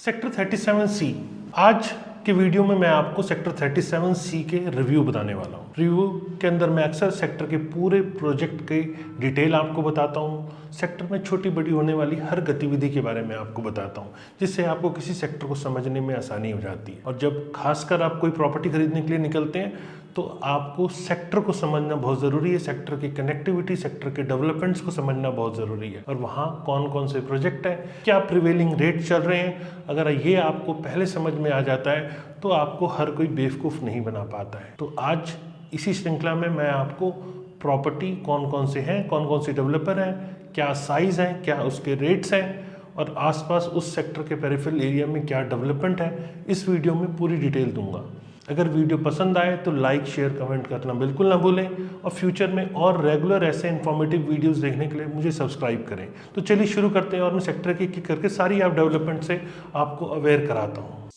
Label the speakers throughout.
Speaker 1: Sector 37C। आज के video में मैं आपको सेक्टर 37C के रिव्यू बताने वाला हूँ। रिव्यू के अंदर मैं अक्सर सेक्टर के पूरे प्रोजेक्ट के डिटेल आपको बताता हूँ। सेक्टर में छोटी बड़ी होने वाली हर गतिविधि के बारे में आपको बताता हूँ, जिससे आपको किसी सेक्टर को समझने में आसानी हो जाती है। और जब खासकर आप कोई प्रॉपर्टी खरीदने के लिए निकलते हैं तो आपको सेक्टर को समझना बहुत ज़रूरी है। सेक्टर की कनेक्टिविटी, सेक्टर के डेवलपमेंट्स को समझना बहुत ज़रूरी है, और वहाँ कौन कौन से प्रोजेक्ट हैं, क्या प्रिवेलिंग रेट चल रहे हैं। अगर ये आपको पहले समझ में आ जाता है तो आपको हर कोई बेवकूफ़ नहीं बना पाता है। तो आज इसी श्रृंखला में मैं आपको प्रॉपर्टी कौन कौन से हैं, कौन कौन से डेवलपर हैं, क्या साइज़ हैं, क्या उसके रेट्स हैं, और आसपास उस सेक्टर के पेरिफेरल एरिया में क्या डेवलपमेंट है, इस वीडियो में पूरी डिटेल दूंगा। अगर वीडियो पसंद आए तो लाइक, शेयर, कमेंट करना बिल्कुल ना भूलें, और फ्यूचर में और रेगुलर ऐसे इन्फॉर्मेटिव वीडियोस देखने के लिए मुझे सब्सक्राइब करें। तो चलिए शुरू करते हैं, और मैं सेक्टर की एक करके सारी ऐप डेवलपमेंट से आपको अवेयर कराता हूँ।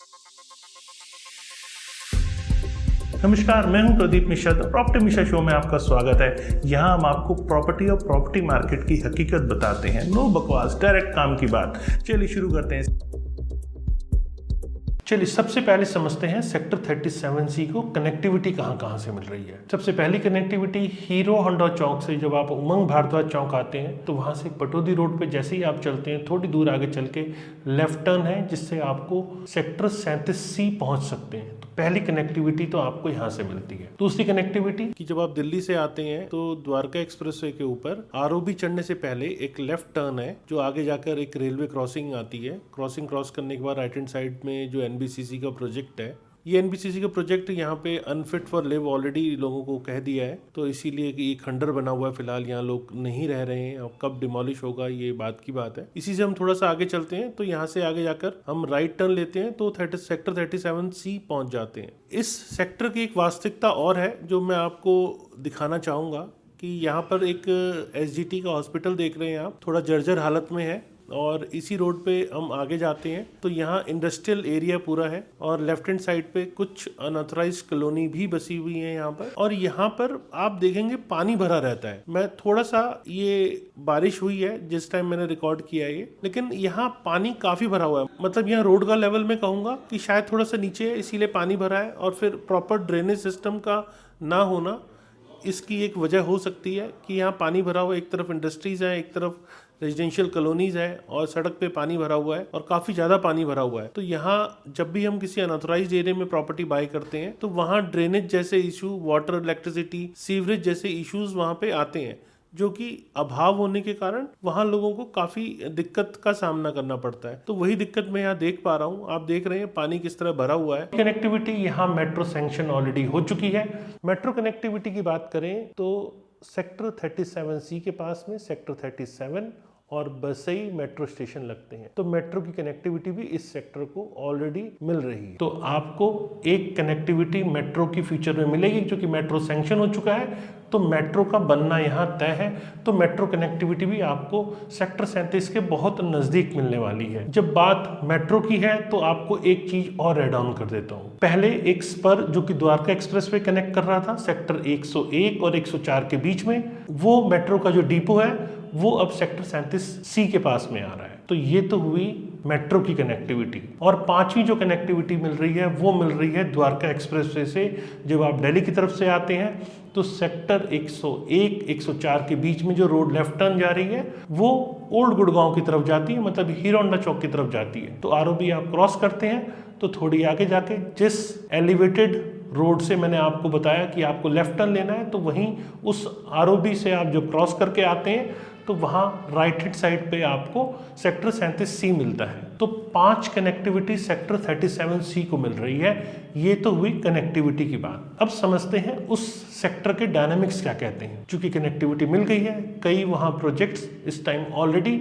Speaker 1: नमस्कार, मैं हूं प्रदीप मिश्रा। प्रॉपर्टी मिश्रा शो में आपका स्वागत है। यहां हम आपको प्रॉपर्टी और प्रॉपर्टी मार्केट की हकीकत बताते हैं। नो बकवास, डायरेक्ट काम की बात। चलिए शुरू करते हैं। चलिए सबसे पहले समझते हैं सेक्टर 37C को कनेक्टिविटी कहाँ से मिल रही है। सबसे पहली कनेक्टिविटी हीरो होंडा चौक से, जब आप उमंग भारद्वाज चौक आते हैं तो वहाँ से पटौदी रोड पे जैसे ही आप चलते हैं थोड़ी दूर आगे चल के लेफ्ट टर्न है, जिससे आपको सेक्टर 37C पहुँच सकते हैं। तो पहली कनेक्टिविटी तो आपको यहाँ से मिलती है। दूसरी कनेक्टिविटी कि जब आप दिल्ली से आते हैं तो द्वारका एक्सप्रेसवे के ऊपर आरओबी चढ़ने से पहले एक लेफ्ट टर्न है, जो आगे जाकर एक रेलवे क्रॉसिंग आती है। क्रॉसिंग क्रॉस करने के बाद राइट हैंड साइड में जो एनबीसीसी का प्रोजेक्ट है, ये एनबीसीसी का प्रोजेक्ट यहाँ पे अनफिट फॉर लिव ऑलरेडी लोगों को कह दिया है, तो इसीलिए कि ये खंडर बना हुआ है, फिलहाल यहाँ लोग नहीं रह रहे हैं। अब कब डिमोलिश होगा ये बात की बात है। इसी से हम थोड़ा सा आगे चलते हैं, तो यहाँ से आगे जाकर हम राइट टर्न लेते हैं तो सेक्टर 37C पहुँच जाते हैं। इस सेक्टर की एक वास्तविकता और है जो मैं आपको दिखाना चाहूँगा कि यहाँ पर एक एसजीटी का हॉस्पिटल देख रहे हैं आप, थोड़ा जर्जर हालत में है। और इसी रोड पे हम आगे जाते हैं तो यहाँ इंडस्ट्रियल एरिया पूरा है, और लेफ्ट हैंड साइड पे कुछ अनऑथराइज्ड कॉलोनी भी बसी हुई है यहाँ पर। और यहाँ पर आप देखेंगे पानी भरा रहता है। मैं थोड़ा सा, ये बारिश हुई है जिस टाइम मैंने रिकॉर्ड किया है ये, लेकिन यहाँ पानी काफी भरा हुआ है। मतलब यहाँ रोड का लेवल में कहूँगा कि शायद थोड़ा सा नीचे है, इसीलिए पानी भरा है। और फिर प्रॉपर ड्रेनेज सिस्टम का ना होना इसकी एक वजह हो सकती है कि यहाँ पानी भरा हुआ है। एक तरफ इंडस्ट्रीज है, एक तरफ रेजिडेंशियल कॉलोनीज है, और सड़क पे पानी भरा हुआ है, और काफ़ी ज़्यादा पानी भरा हुआ है। तो यहाँ जब भी हम किसी अनऑथराइज्ड एरिया में प्रॉपर्टी बाय करते हैं तो वहाँ ड्रेनेज जैसे इशू, वाटर, इलेक्ट्रिसिटी, सीवरेज जैसे इश्यूज वहाँ पे आते हैं, जो कि अभाव होने के कारण वहाँ लोगों को काफ़ी दिक्कत का सामना करना पड़ता है। तो वही दिक्कत मैं यहाँ देख पा रहा हूँ। आप देख रहे हैं पानी किस तरह भरा हुआ है। कनेक्टिविटी यहाँ मेट्रो सैंक्शन ऑलरेडी हो चुकी है। मेट्रो कनेक्टिविटी की बात करें तो सेक्टर 37C के पास में सेक्टर 37 और बसई मेट्रो स्टेशन लगते हैं, तो मेट्रो की कनेक्टिविटी भी इस सेक्टर को ऑलरेडी मिल रही है। तो आपको एक कनेक्टिविटी मेट्रो की फ्यूचर में मिलेगी, क्योंकि मेट्रो सैंक्शन हो चुका है, तो मेट्रो का बनना यहाँ तय है। तो मेट्रो कनेक्टिविटी भी आपको सेक्टर 37 के बहुत नज़दीक मिलने वाली है। जब बात मेट्रो की है तो आपको एक चीज़ और ऐड ऑन कर देता हूँ। पहले एक स्पर जो कि द्वारका एक्सप्रेस पे कनेक्ट कर रहा था सेक्टर 101 और 104 के बीच में, वो मेट्रो का जो डिपो है वो अब सेक्टर 37C के पास में आ रहा है। तो ये तो हुई मेट्रो की कनेक्टिविटी। और पांचवी जो कनेक्टिविटी मिल रही है वो मिल रही है द्वारका एक्सप्रेसवे से। जब आप दिल्ली की तरफ से आते हैं तो सेक्टर 101, 104 के बीच में जो रोड लेफ्ट टर्न जा रही है वो ओल्ड गुड़गांव की तरफ जाती है, मतलब हीरो होंडा चौक की तरफ जाती है। तो आरओबी आप क्रॉस करते हैं तो थोड़ी आगे जाके जिस एलिवेटेड रोड से मैंने आपको बताया कि आपको लेफ्ट टर्न लेना है, तो वहीं उस आरओबी से आप जो क्रॉस करके आते हैं तो वहाँ राइट हैंड साइड पे आपको सेक्टर 37C मिलता है। तो 5 कनेक्टिविटी सेक्टर 37C को मिल रही है। ये तो हुई कनेक्टिविटी की बात। अब समझते हैं उस सेक्टर के डायनामिक्स क्या कहते हैं। चूंकि कनेक्टिविटी मिल गई है, कई वहाँ प्रोजेक्ट्स इस टाइम ऑलरेडी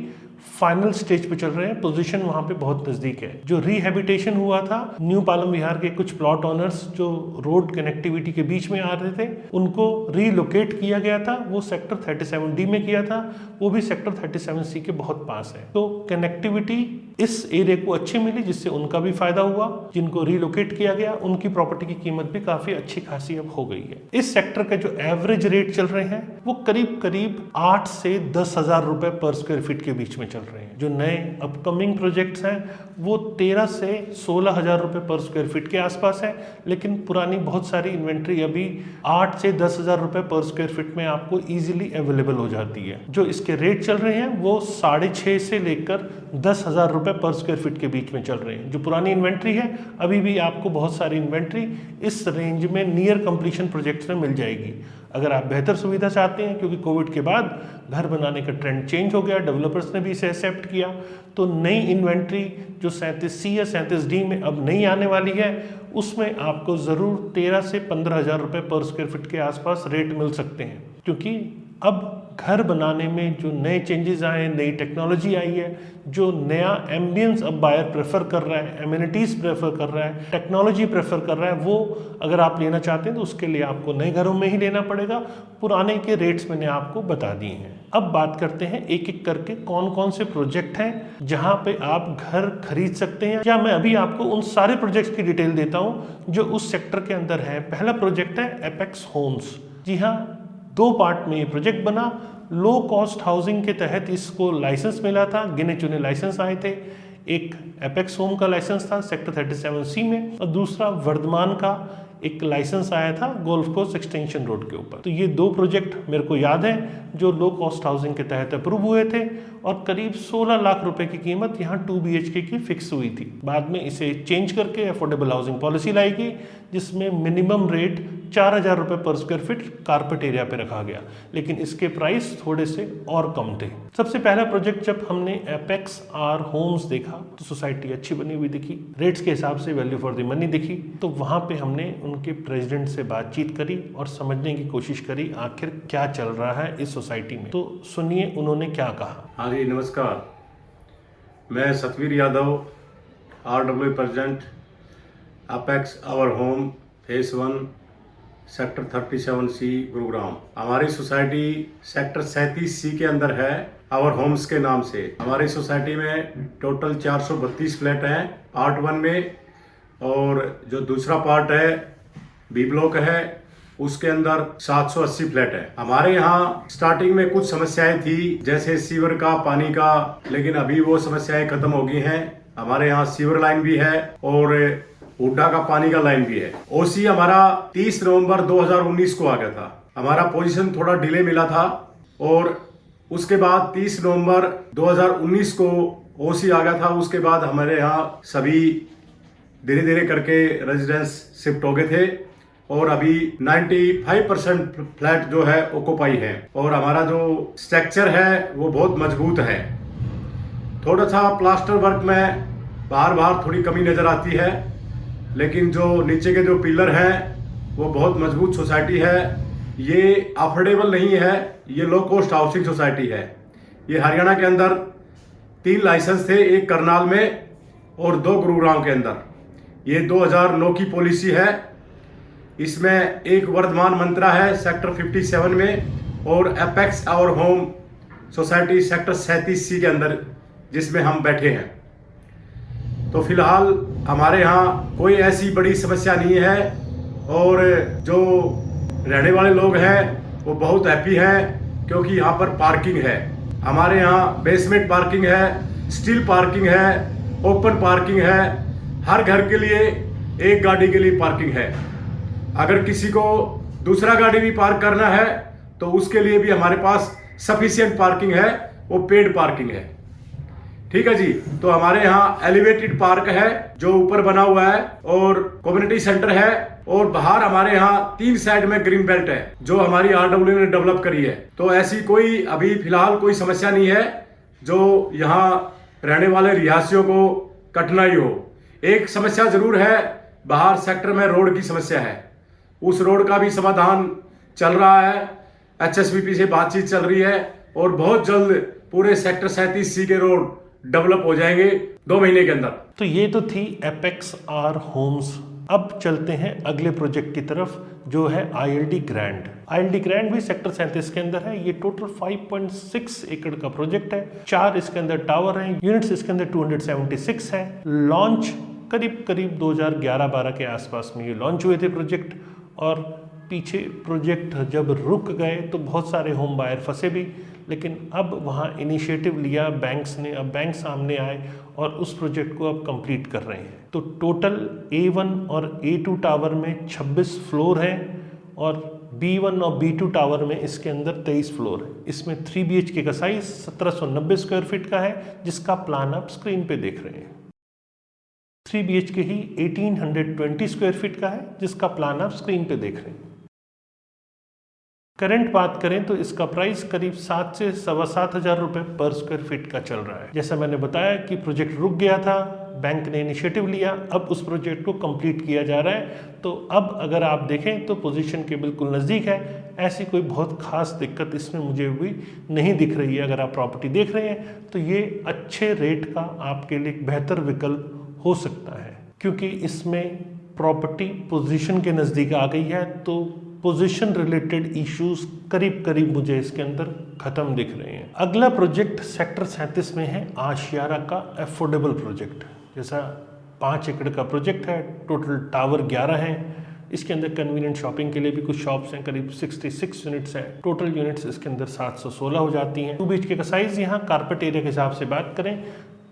Speaker 1: फाइनल स्टेज पे चल रहे हैं, पोजीशन वहाँ पे बहुत नजदीक है। जो रिहैबिटेशन हुआ था, न्यू पालम विहार के कुछ प्लॉट ओनर्स जो रोड कनेक्टिविटी के बीच में आ रहे थे, उनको रीलोकेट किया गया था। वो सेक्टर 37D में किया था, वो भी सेक्टर 37C के बहुत पास है। तो कनेक्टिविटी इस एरिया को अच्छी मिली, जिससे उनका भी फायदा हुआ। जिनको रिलोकेट किया गया उनकी प्रॉपर्टी की कीमत भी काफी अच्छी खासी अब हो गई है। इस सेक्टर के जो एवरेज रेट चल रहे हैं वो करीब करीब 8 से 10 हजार रुपए पर स्क्वायर फीट के बीच में चल रहे हैं। जो नए अपकमिंग प्रोजेक्ट्स हैं वो 13 से 16 हज़ार रुपये पर स्क्वायर फीट के आसपास है, लेकिन पुरानी बहुत सारी इन्वेंट्री अभी 8 से 10 हज़ार रुपये पर स्क्वायर फीट में आपको ईजिली अवेलेबल हो जाती है। जो इसके रेट चल रहे हैं वो 6.5 से लेकर 10 हज़ार रुपये पर स्क्वायर फीट के बीच में चल रहे हैं। जो पुरानी इन्वेंट्री है अभी भी आपको बहुत सारी इन्वेंट्री इस रेंज में नियर कंप्लीशन प्रोजेक्ट्स में मिल जाएगी। अगर आप बेहतर सुविधा चाहते हैं, क्योंकि कोविड के बाद घर बनाने का ट्रेंड चेंज हो गया, डेवलपर्स ने भी इसे एक्सेप्ट किया, तो नई इन्वेंट्री जो 37C या 37D में अब नहीं आने वाली है उसमें आपको ज़रूर 13 से 15 हज़ार रुपये पर स्क्वायर फीट के आसपास रेट मिल सकते हैं। क्योंकि अब घर बनाने में जो नए चेंजेस आए हैं, नई टेक्नोलॉजी आई है, जो नया एम्बियंस अब बायर प्रेफर कर रहा है, एमिनिटीज़ प्रेफर कर रहा है, टेक्नोलॉजी प्रेफर कर रहा है, वो अगर आप लेना चाहते हैं तो उसके लिए आपको नए घरों में ही लेना पड़ेगा। पुराने के रेट्स मैंने आपको बता दिए हैं। अब बात करते हैं एक एक करके कौन कौन से प्रोजेक्ट हैं जहां पे आप घर खरीद सकते हैं, या मैं अभी आपको उन सारे प्रोजेक्ट्स की डिटेल देता हूं जो उस सेक्टर के अंदर है। पहला प्रोजेक्ट है एपेक्स होम्स। जी हाँ, 2 पार्ट में ये प्रोजेक्ट बना। लो कॉस्ट हाउसिंग के तहत इसको लाइसेंस मिला था, गिने चुने लाइसेंस आए थे। एक एपेक्स होम का लाइसेंस था सेक्टर 37C में, और दूसरा वर्धमान का एक लाइसेंस आया था गोल्फ कोर्स एक्सटेंशन रोड के ऊपर। तो ये 2 प्रोजेक्ट मेरे को याद है जो लो कॉस्ट हाउसिंग के तहत अप्रूव हुए थे, और करीब 16 लाख रुपए की कीमत यहाँ 2 BHK की फिक्स हुई थी। बाद में इसे चेंज करके अफोर्डेबल हाउसिंग पॉलिसी लाई गई, जिसमें मिनिमम रेट 4,000 रुपये पर स्क्वायर फीट कारपेट एरिया पे रखा गया, लेकिन इसके प्राइस थोड़े से और कम थे। सबसे पहला प्रोजेक्ट जब हमने एपेक्स आर होम्स देखा तो सोसाइटी अच्छी बनी हुई दिखी, रेट्स के हिसाब से वैल्यू फॉर द मनी दिखी। तो वहाँ पे हमने उनके प्रेसिडेंट से बातचीत करी और समझने की कोशिश करी आखिर क्या चल रहा है इस सोसाइटी में। तो सुनिए उन्होंने क्या कहा।
Speaker 2: हाँ जी, नमस्कार। मैं Satveer Yadav, RW president, Apex Our Home phase 1 sector 37C Gurugram. हमारी सोसाइटी सेक्टर 37C के अंदर है, आवर होम्स के नाम से। हमारी सोसाइटी में टोटल 432 फ्लैट हैं पार्ट 1 में, और जो दूसरा पार्ट है बी ब्लॉक है उसके अंदर 780 फ्लैट है। हमारे यहाँ स्टार्टिंग में कुछ समस्याएं थी, जैसे सीवर का, पानी का, लेकिन अभी वो समस्याएं खत्म हो गई हैं। हमारे यहाँ सीवर लाइन भी है और हुड्डा का पानी का लाइन भी है। ओसी हमारा 30 नवंबर 2019 को आ गया था। हमारा पोजीशन थोड़ा डिले मिला था, और उसके बाद 30 नवंबर 2019 को ओसी आ गया था। उसके बाद हमारे यहाँ सभी धीरे धीरे करके रेजिडेंस शिफ्ट हो गए थे, और अभी 95% फ्लैट जो है ऑक्यूपाई है, और हमारा जो स्ट्रक्चर है वो बहुत मजबूत है। थोड़ा सा प्लास्टर वर्क में बार बार थोड़ी कमी नजर आती है, लेकिन जो नीचे के जो पिलर हैं वो बहुत मजबूत सोसाइटी है। ये अफोर्डेबल नहीं है, ये लो कॉस्ट हाउसिंग सोसाइटी है। ये हरियाणा के अंदर 3 लाइसेंस थे, एक करनाल में और 2 गुरुग्राम के अंदर। ये 2009 की पॉलिसी है। इसमें एक वर्धमान मंत्रा है सेक्टर 57 में, और Apex Our Home society sector 37C के अंदर, जिसमें हम बैठे हैं। तो फिलहाल हमारे यहाँ कोई ऐसी बड़ी समस्या नहीं है, और जो रहने वाले लोग हैं वो बहुत हैप्पी हैं, क्योंकि यहाँ पर पार्किंग है। हमारे यहाँ बेसमेंट पार्किंग है, स्टील पार्किंग है, ओपन पार्किंग है। हर घर के लिए एक गाड़ी के लिए पार्किंग है। अगर किसी को दूसरा गाड़ी भी पार्क करना है तो उसके लिए भी हमारे पास सफिशिएंट पार्किंग है, वो पेड पार्किंग है। ठीक है जी। तो हमारे यहाँ एलिवेटेड पार्क है जो ऊपर बना हुआ है, और कम्युनिटी सेंटर है, और बाहर हमारे यहाँ 3 साइड में ग्रीन बेल्ट है जो हमारी RW ने डेवलप करी है। तो ऐसी कोई अभी फिलहाल कोई समस्या नहीं है जो यहाँ रहने वाले रिहायसियों को कठिनाई हो। एक समस्या जरूर है, बाहर सेक्टर में रोड की समस्या है। उस रोड का भी समाधान चल रहा है, HSBP से बातचीत चल रही है, और बहुत जल्द पूरे सेक्टर 37C के रोड डेवलप हो जाएंगे 2 महीने के अंदर।
Speaker 1: तो ये तो थी एपेक्स आर होम्स। अब चलते हैं अगले प्रोजेक्ट की तरफ, जो है ILD ग्रैंड। ILD ग्रैंड भी सेक्टर 37 के अंदर है। ये टोटल 5.6 एकड़ का प्रोजेक्ट है। 4 इसके अंदर टावर हैं, यूनिट्स इसके अंदर 276 है। लॉन्च करीब 2011-12 के आसपास में ये लॉन्च हुए थे प्रोजेक्ट, और पीछे प्रोजेक्ट जब रुक गए तो बहुत सारे होम बायर फंसे भी, लेकिन अब वहाँ इनिशिएटिव लिया बैंक्स ने, अब बैंक सामने आए और उस प्रोजेक्ट को अब कंप्लीट कर रहे हैं। तो टोटल A1 और A2 टावर में 26 फ्लोर हैं और B1 और B2 टावर में इसके अंदर 23 फ्लोर है। इसमें 3 BHK का साइज 1790 स्क्वायर फीट का है, जिसका प्लान आप स्क्रीन पे देख रहे हैं। 3 BHK ही 1820 स्क्वायर फीट का है, जिसका प्लान आप स्क्रीन पे देख रहे हैं। करंट बात करें तो इसका प्राइस करीब 7 से 7,500 रुपये पर स्क्वायर फीट का चल रहा है। जैसा मैंने बताया कि प्रोजेक्ट रुक गया था, बैंक ने इनिशिएटिव लिया, अब उस प्रोजेक्ट को कंप्लीट किया जा रहा है। तो अब अगर आप देखें तो पोजीशन के बिल्कुल नज़दीक है, ऐसी कोई बहुत खास दिक्कत इसमें मुझे भी नहीं दिख रही है। अगर आप प्रॉपर्टी देख रहे हैं तो ये अच्छे रेट का आपके लिए एक बेहतर विकल्प हो सकता है, क्योंकि इसमें प्रॉपर्टी पोजीशन के नज़दीक आ गई है। तो पोजीशन रिलेटेड इश्यूज करीब करीब मुझे इसके अंदर खत्म दिख रहे हैं। अगला प्रोजेक्ट सेक्टर 37 में है आशियारा का अफोर्डेबल प्रोजेक्ट। जैसा 5 एकड़ का प्रोजेक्ट है, टोटल टावर 11 हैं। इसके अंदर कन्वीनियंट शॉपिंग के लिए भी कुछ शॉप्स हैं, करीब 66 यूनिट्स हैं। टोटल यूनिट्स इसके अंदर 716 हो जाती हैं। 2 BHK का साइज यहाँ कारपेट एरिया के हिसाब से बात करें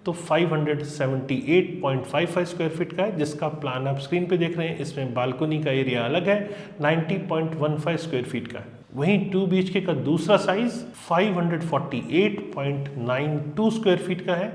Speaker 1: तो 578.55 स्क्वायर फीट का है, जिसका प्लान आप स्क्रीन पे देख रहे हैं। इसमें बालकनी का एरिया अलग है, 90.15 स्क्वायर फीट का है। वहीं 2 BHK का दूसरा साइज 548.92 स्क्वायर फीट का है,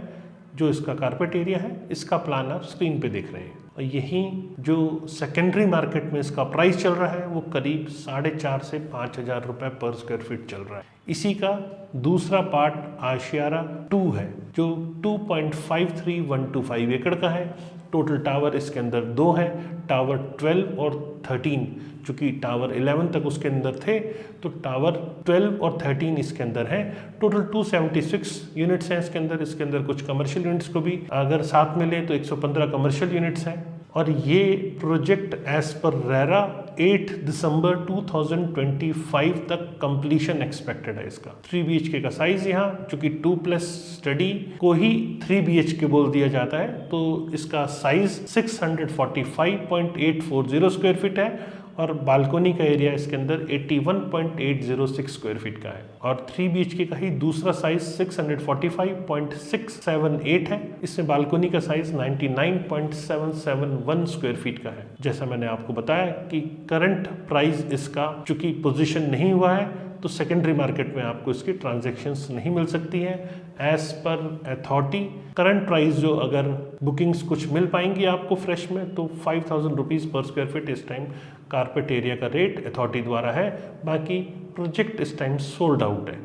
Speaker 1: जो इसका कारपेट एरिया है। इसका प्लान आप स्क्रीन पे देख रहे हैं। और यही जो सेकेंडरी मार्केट में इसका प्राइस चल रहा है वो करीब 4,500 से 5,000 रुपये पर स्क्वायर फीट चल रहा है। इसी का दूसरा पार्ट आशियारा 2 है, जो 2.53125 एकड़ का है। टोटल टावर इसके अंदर 2 हैं, टावर 12 और 13, चूँकि टावर 11 तक उसके अंदर थे तो टावर 12 और 13 इसके अंदर है। टोटल 276 यूनिट्स हैं इसके अंदर कुछ कमर्शियल यूनिट्स को भी अगर साथ में लें तो 115 कमर्शियल यूनिट्स हैं। और ये प्रोजेक्ट एज पर रेरा 8 दिसंबर 2025 तक कंप्लीशन एक्सपेक्टेड है इसका। 3 BHK का साइज यहाँ, चूंकि 2+ स्टडी को ही 3 BHK बोल दिया जाता है, तो इसका साइज 645.840 स्क्वायर फीट है और बालकनी का एरिया इसके अंदर 81.806 स्क्वायर फीट का है। और 3 BHK का ही दूसरा साइज 645.678 है। इसमें बालकनी का साइज 99.771 स्क्वायर फीट का है। जैसा मैंने आपको बताया कि करंट प्राइस इसका चूंकि पोजीशन नहीं हुआ है तो सेकेंडरी मार्केट में आपको इसकी ट्रांजैक्शंस नहीं मिल सकती हैं। As per authority current price जो अगर बुकिंग्स कुछ मिल पाएंगी आपको फ्रेश में तो 5,000 रुपीज़ पर स्क्वायर फीट इस टाइम कारपेट एरिया का रेट अथॉरिटी द्वारा है। बाकी प्रोजेक्ट इस टाइम सोल्ड आउट है।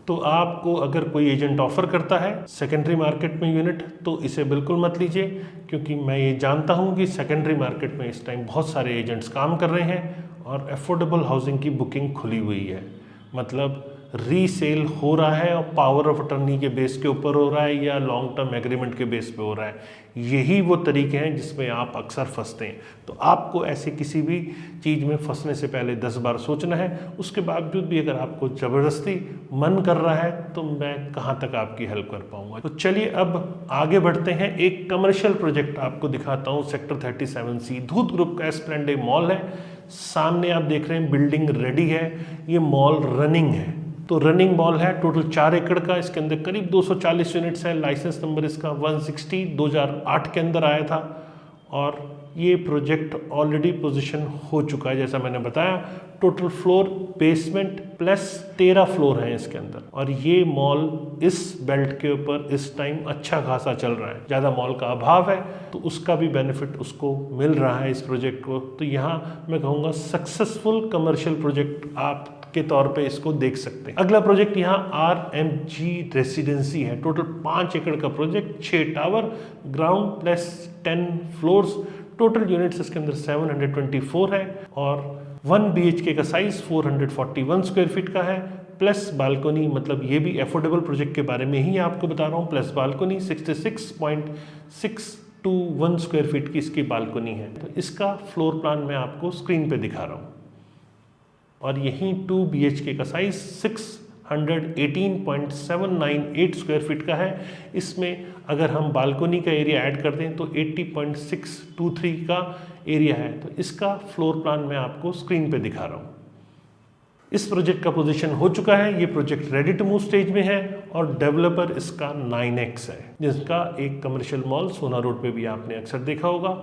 Speaker 1: तो आपको अगर कोई एजेंट ऑफर करता है सेकेंडरी मार्केट में यूनिट तो इसे बिल्कुल मत लीजिए, क्योंकि मैं ये जानता हूँ कि सेकेंडरी मार्केट में इस टाइम बहुत सारे एजेंट्स काम कर रहे हैं और अफोर्डेबल हाउसिंग की बुकिंग खुली हुई है। मतलब रीसेल हो रहा है और पावर ऑफ अटर्नी के बेस के ऊपर हो रहा है या लॉन्ग टर्म एग्रीमेंट के बेस पे हो रहा है। यही वो तरीके हैं जिसमें आप अक्सर फंसते हैं। तो आपको ऐसे किसी भी चीज़ में फंसने से पहले 10 बार सोचना है। उसके बावजूद भी अगर आपको ज़बरदस्ती मन कर रहा है तो मैं कहाँ तक आपकी हेल्प कर पाऊँगा। तो चलिए अब आगे बढ़ते हैं। एक कमर्शियल प्रोजेक्ट आपको दिखाता हूँ। सेक्टर 37C धूत ग्रुप का एस्प्लेंडे मॉल है। सामने आप देख रहे हैं बिल्डिंग रेडी है, ये मॉल रनिंग है। तो रनिंग मॉल है, टोटल 4 एकड़ का। इसके अंदर करीब 240 यूनिट्स है। लाइसेंस नंबर इसका 160 2008 के अंदर आया था और ये प्रोजेक्ट ऑलरेडी पोजीशन हो चुका है। जैसा मैंने बताया total floor basement plus 13 floor हैं इसके अंदर। और ये मॉल इस बेल्ट के ऊपर इस टाइम अच्छा खासा चल रहा है। ज़्यादा मॉल का अभाव है तो उसका भी बेनिफिट उसको मिल रहा है इस प्रोजेक्ट को। तो यहाँ मैं कहूँगा सक्सेसफुल कमर्शियल प्रोजेक्ट आप के तौर पे इसको देख सकते हैं। अगला प्रोजेक्ट यहाँ RMG रेसिडेंसी है। टोटल 5 एकड़ का project, 6 tower, ground plus 10 floors. Total units इसके अंदर 724 है और 1 BHK का साइज 441 स्क्वायर फीट का है प्लस बालकनी। मतलब ये भी अफोर्डेबल प्रोजेक्ट के बारे में ही आपको बता रहा हूँ। प्लस बालकनी 66.621 स्क्वायर फीट की इसकी बालकनी है। तो इसका फ्लोर प्लान मैं आपको स्क्रीन पे दिखा रहा हूँ। और यहीं 2 BHK का साइज 618.798 स्क्वायर फीट का है। इसमें अगर हम बालकनी का एरिया ऐड कर दें तो 80.623 का एरिया है। तो इसका फ्लोर प्लान मैं आपको स्क्रीन पे दिखा रहा हूँ। इस प्रोजेक्ट का पोजीशन हो चुका है, ये project ready to move stage में है और डेवलपर इसका 9X है, जिसका एक कमर्शियल मॉल सोना रोड पे भी आपने अक्सर देखा होगा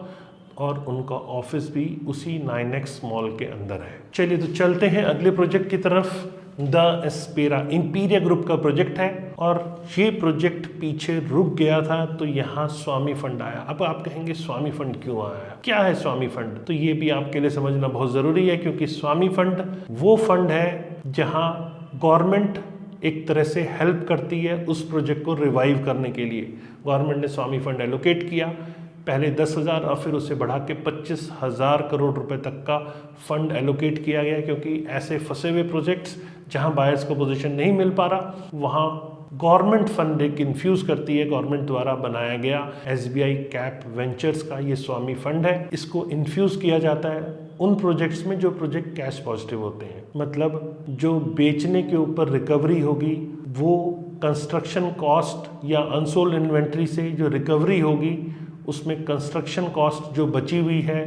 Speaker 1: और उनका ऑफिस भी उसी 9X मॉल के अंदर है। चलिए तो चलते हैं अगले प्रोजेक्ट की तरफ। द एस्पेरा इंपीरिया ग्रुप का प्रोजेक्ट है और ये प्रोजेक्ट पीछे रुक गया था तो यहाँ स्वामी फंड आया। अब आप कहेंगे स्वामी फंड क्यों आया, क्या है स्वामी फंड? तो ये भी आपके लिए समझना बहुत ज़रूरी है, क्योंकि स्वामी फंड वो फंड है जहाँ गवर्नमेंट एक तरह से हेल्प करती है उस प्रोजेक्ट को रिवाइव करने के लिए। गवर्नमेंट ने स्वामी फंड एलोकेट किया, पहले 10,000 और फिर उसे बढ़ा के 25,000 करोड़ रुपए तक का फंड एलोकेट किया गया, क्योंकि ऐसे फंसे हुए प्रोजेक्ट्स जहां बायर्स को पोजीशन नहीं मिल पा रहा वहां गवर्नमेंट फंड एक इन्फ्यूज करती है। गवर्नमेंट द्वारा बनाया गया SBI कैप वेंचर्स का ये स्वामी फंड है, इसको इन्फ्यूज किया जाता है उन प्रोजेक्ट्स में जो प्रोजेक्ट कैश पॉजिटिव होते हैं। मतलब जो बेचने के ऊपर रिकवरी होगी वो कंस्ट्रक्शन कॉस्ट या अनसोल्ड इन्वेंट्री से जो रिकवरी होगी उसमें कंस्ट्रक्शन कॉस्ट जो बची हुई है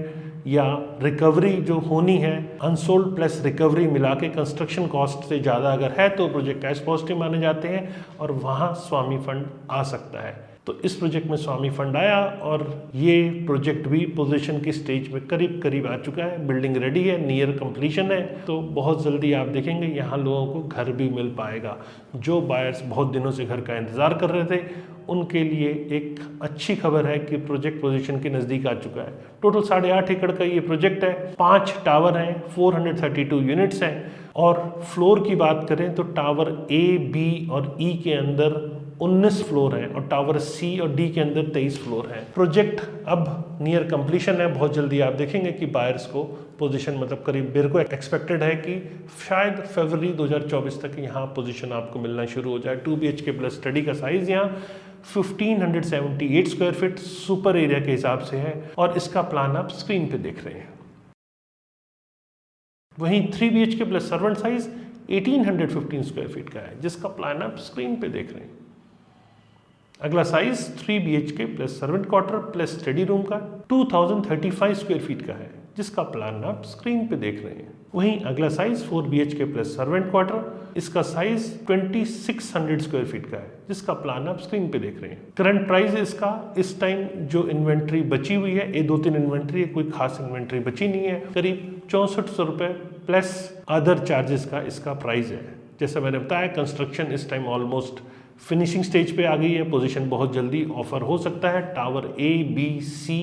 Speaker 1: या रिकवरी जो होनी है, अनसोल्ड प्लस रिकवरी मिला के कंस्ट्रक्शन कॉस्ट से ज़्यादा अगर है तो प्रोजेक्ट कैश पॉजिटिव माने जाते हैं और वहाँ स्वामी फंड आ सकता है। तो इस प्रोजेक्ट में स्वामी फंड आया और ये प्रोजेक्ट भी पोजीशन की स्टेज में करीब करीब आ चुका है, बिल्डिंग रेडी है, नियर कंप्लीशन है। तो बहुत जल्दी आप देखेंगे यहाँ लोगों को घर भी मिल पाएगा। जो बायर्स बहुत दिनों से घर का इंतज़ार कर रहे थे उनके लिए एक अच्छी खबर है कि प्रोजेक्ट पोजीशन के नज़दीक आ चुका है। टोटल 8.5 एकड़ का ये प्रोजेक्ट है, 5 टावर हैं, 432 यूनिट्स हैं और फ्लोर की बात करें तो टावर A, B और E के अंदर 19 फ्लोर हैं और टावर C और D के अंदर 23 फ्लोर हैं। प्रोजेक्ट अब नियर कंप्लीशन है, बहुत जल्दी आप देखेंगे कि बायर्स को पोजीशन मतलब करीब मेरे को एक्सपेक्टेड है कि शायद फरवरी 2024 तक यहाँ पोजीशन आपको मिलना शुरू हो जाए। 2 BHK प्लस स्टडी का साइज़ यहाँ 1578 स्क्वायर फीट सुपर एरिया के हिसाब से है और इसका प्लान आप स्क्रीन पे देख रहे हैं। वहीं 3 BHK plus servant size 1815 square feet का है, जिसका प्लान आप स्क्रीन पे देख रहे हैं। अगला size 3 BHK plus servant quarter plus study room का 2035 स्क्वायर फीट का है, जिसका प्लान आप स्क्रीन पे देख रहे हैं। वहीं अगला size 4 BHK plus servant quarter, इसका साइज 2600 स्क्वायर फीट का है, जिसका प्लान आप स्क्रीन पे देख रहे हैं। करंट प्राइस इसका इस टाइम जो इन्वेंट्री बची हुई है, ये 2-3 इन्वेंट्री है, कोई खास इन्वेंट्री बची नहीं है, करीब 6400 रुपये प्लस अदर चार्जेस का इसका प्राइस है। जैसा मैंने बताया कंस्ट्रक्शन इस टाइम ऑलमोस्ट फिनिशिंग स्टेज पे आ गई है, पोजीशन बहुत जल्दी ऑफर हो सकता है। टावर A, B, C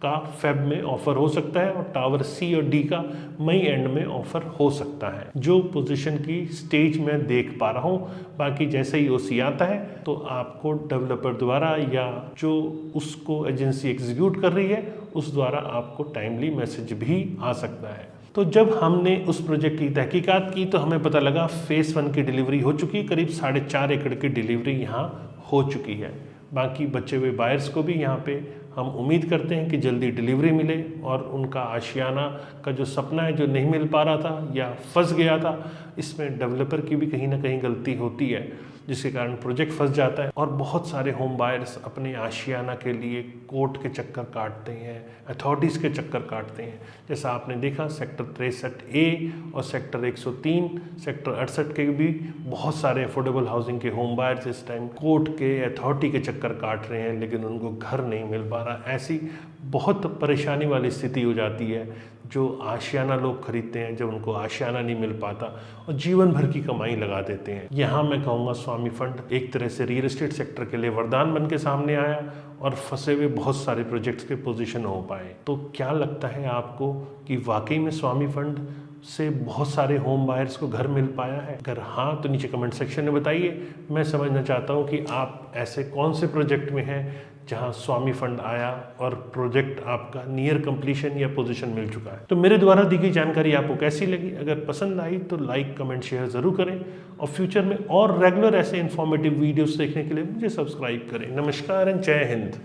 Speaker 1: का फेब में ऑफर हो सकता है और टावर C और D का मई एंड में ऑफर हो सकता है, जो पोजीशन की स्टेज में देख पा रहा हूँ। बाकी जैसे ही OC आता है तो आपको डेवलपर द्वारा या जो उसको एजेंसी एग्जीक्यूट कर रही है उस द्वारा आपको टाइमली मैसेज भी आ सकता है। तो जब हमने उस प्रोजेक्ट की तहकीकात की तो हमें पता लगा फेज़ 1 की डिलीवरी हो चुकी, करीब 4.5 एकड़ की डिलीवरी यहाँ हो चुकी है। बाकी बचे हुए बायर्स को भी यहाँ पे हम उम्मीद करते हैं कि जल्दी डिलीवरी मिले और उनका आशियाना का जो सपना है जो नहीं मिल पा रहा था या फंस गया था, इसमें डेवलपर की भी कहीं ना कहीं गलती होती है, जिसके कारण प्रोजेक्ट फंस जाता है और बहुत सारे होम बायर्स अपने आशियाना के लिए कोर्ट के चक्कर काटते हैं, अथॉरिटीज़ के चक्कर काटते हैं। जैसा आपने देखा सेक्टर 63A और सेक्टर 103, सेक्टर 68 के भी बहुत सारे अफोर्डेबल हाउसिंग के होम बायर्स इस टाइम कोर्ट के अथॉरिटी के चक्कर काट रहे हैं, लेकिन उनको घर नहीं मिल पा रहा। ऐसी बहुत परेशानी वाली स्थिति हो जाती है। जो आशियाना लोग खरीदते हैं, जब उनको आशियाना नहीं मिल पाता और जीवन भर की कमाई लगा देते हैं। यहाँ मैं कहूँगा स्वामी फंड एक तरह से रियल एस्टेट सेक्टर के लिए वरदान बन के सामने आया और फंसे हुए बहुत सारे प्रोजेक्ट्स के पोजीशन हो पाए। तो क्या लगता है आपको कि वाकई में स्वामी फंड से बहुत सारे होम बायर्स को घर मिल पाया है? अगर हाँ तो नीचे कमेंट सेक्शन में बताइए। मैं समझना चाहता हूँ कि आप ऐसे कौन से प्रोजेक्ट में हैं जहां स्वामी फंड आया और प्रोजेक्ट आपका नियर कंप्लीशन या पोजीशन मिल चुका है। तो मेरे द्वारा दी गई जानकारी आपको कैसी लगी? अगर पसंद आई तो लाइक कमेंट शेयर ज़रूर करें और फ्यूचर में और रेगुलर ऐसे इन्फॉर्मेटिव वीडियोस देखने के लिए मुझे सब्सक्राइब करें। नमस्कार एंड जय हिंद।